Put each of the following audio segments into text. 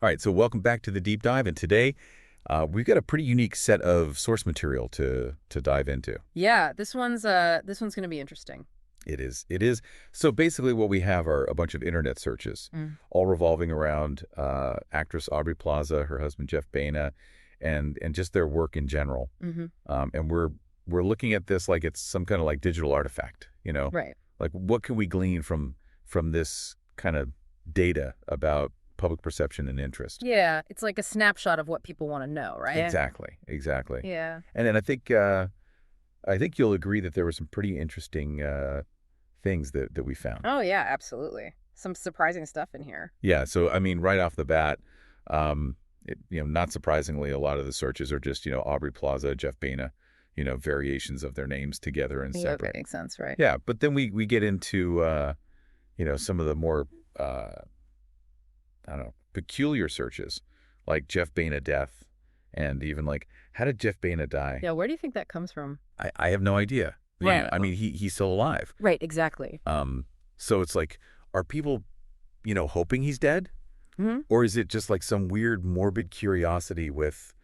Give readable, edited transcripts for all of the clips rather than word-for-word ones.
All right, so welcome back to the deep dive, and today we've got a pretty unique set of source material to dive into. Yeah, this one's going to be interesting. It is. It is. So basically what we have are a bunch of internet searches, Mm. all revolving around actress Aubrey Plaza, her husband Jeff Baena, and just their work in general. Mm-hmm. And we're looking at this like it's some kind of like digital artifact, you know? Right. Like what can we glean from this kind of data about public perception and interest? Yeah, it's like a snapshot of what people want to know, right? Exactly. Exactly. Yeah. And then I think you'll agree that there were some pretty interesting things that we found. Oh, yeah, absolutely. Some surprising stuff in here. Yeah. So I mean, right off the bat, not surprisingly, a lot of the searches are just Aubrey Plaza, Jeff Baena, variations of their names together and Yeah, separate. that makes sense, right? Yeah. But then we get into some of the more I don't know, peculiar searches, like Jeff Baena death, and even like how did Jeff Baena die? Yeah, where do you think that comes from? I have no idea. Right. I mean, he's still alive. Right, exactly. So it's like, are people, hoping he's dead? Mm-hmm. Or is it just like some weird morbid curiosity with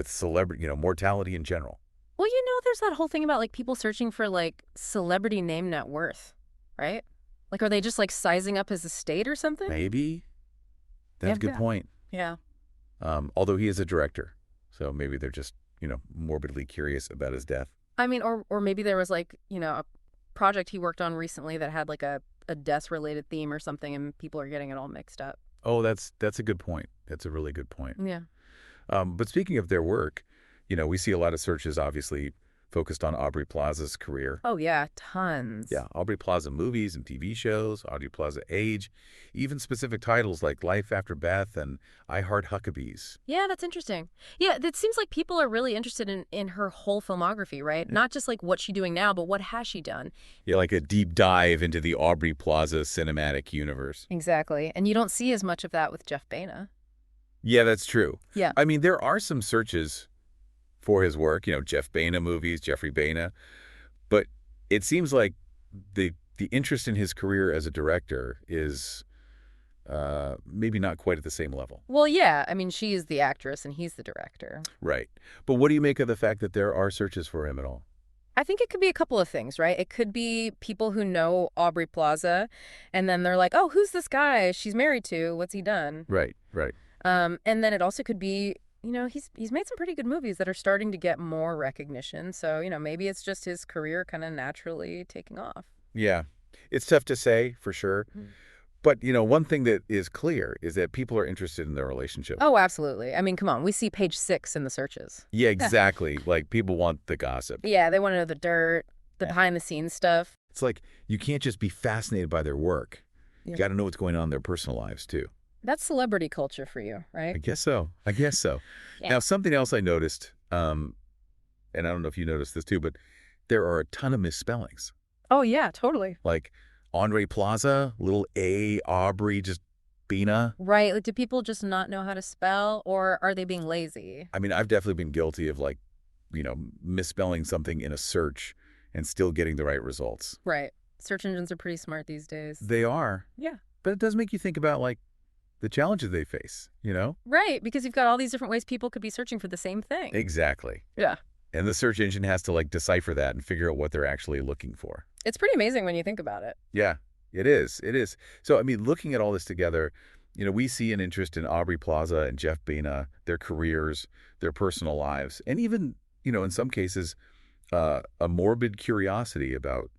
celebrity, mortality in general? Well, there's that whole thing about like people searching for like celebrity name net worth, right? Like, are they just like sizing up his estate or something? Maybe. That's a good point. Yeah. Although he is a director, so maybe they're just, morbidly curious about his death. I mean, or maybe there was like, a project he worked on recently that had like a death-related theme or something, and people are getting it all mixed up. Oh, that's a good point. That's a really good point. Yeah. But speaking of their work, we see a lot of searches, obviously, focused on Aubrey Plaza's career. Oh, yeah, tons. Yeah, Aubrey Plaza movies and TV shows, Aubrey Plaza age, even specific titles like Life After Beth and I Heart Huckabees. Yeah, that's interesting. Yeah, it seems like people are really interested in her whole filmography, right? Yeah. Not just like what's she doing now, but what has she done? Yeah, like a deep dive into the Aubrey Plaza cinematic universe. Exactly. And you don't see as much of that with Jeff Baena. Yeah, that's true. Yeah. I mean, there are some searches for his work, Jeff Baena movies, Jeffrey Baena. But it seems like the interest in his career as a director is maybe not quite at the same level. Well, yeah. I mean, she is the actress and he's the director. Right. But what do you make of the fact that there are searches for him at all? I think it could be a couple of things, right? It could be people who know Aubrey Plaza, and then they're like, oh, who's this guy she's married to? What's he done? Right, right. And then it also could be, he's made some pretty good movies that are starting to get more recognition. So, maybe it's just his career kind of naturally taking off. Yeah. It's tough to say for sure. Mm. But, one thing that is clear is that people are interested in their relationship. Oh, absolutely. I mean, come on. We see page 6 in the searches. Yeah, exactly. Like people want the gossip. Yeah, they want to know the dirt, the behind-the-scenes stuff. It's like you can't just be fascinated by their work. Yeah. You got to know what's going on in their personal lives, too. That's celebrity culture for you, I right? guess so. Yeah. Now, something else I noticed, and I don't know if you noticed this too, but there are a ton of misspellings. Oh, yeah, totally. Like Aubrey Plaza, little A, Aubrey, just Baena. Right. Like, do people just not know how to spell, or are they being lazy? I mean, I've definitely been guilty of misspelling something in a search and still getting the right results. Right. Search engines are pretty smart these days. They are. Yeah. But it does make you think about, the challenges they face, Right, because you've got all these different ways people could be searching for the same thing. Exactly. Yeah. And the search engine has to, decipher that and figure out what they're actually looking for. It's pretty amazing when you think about it. Yeah, it is. It is. So, I mean, looking at all this together, we see an interest in Aubrey Plaza and Jeff Baena, their careers, their personal lives, and even, in some cases, a morbid curiosity about,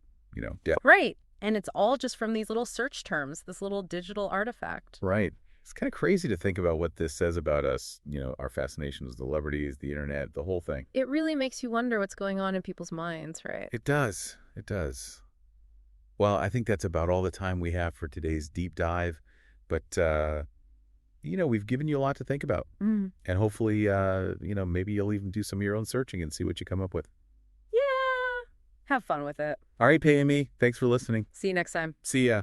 death. Right. And it's all just from these little search terms, this little digital artifact. Right. It's kind of crazy to think about what this says about us, our fascination with celebrities, the internet, the whole thing. It really makes you wonder what's going on in people's minds, right? It does. It does. Well, I think that's about all the time we have for today's deep dive. But, we've given you a lot to think about. Mm. And hopefully, maybe you'll even do some of your own searching and see what you come up with. Yeah. Have fun with it. All right, PME. Thanks for listening. See you next time. See ya.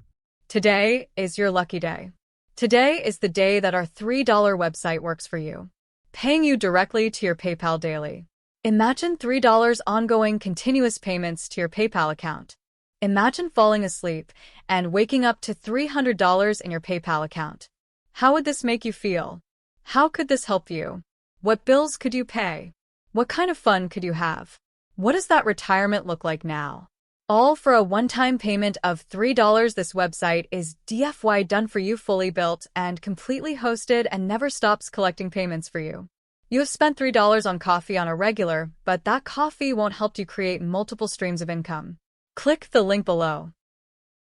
Today is your lucky day. Today is the day that our $3 website works for you, paying you directly to your PayPal daily. Imagine $3 ongoing continuous payments to your PayPal account. Imagine falling asleep and waking up to $300 in your PayPal account. How would this make you feel? How could this help you? What bills could you pay? What kind of fun could you have? What does that retirement look like now? All for a one-time payment of $3. This website is DFY done for you, fully built and completely hosted, and never stops collecting payments for you. You have spent $3 on coffee on a regular, but that coffee won't help you create multiple streams of income. Click the link below.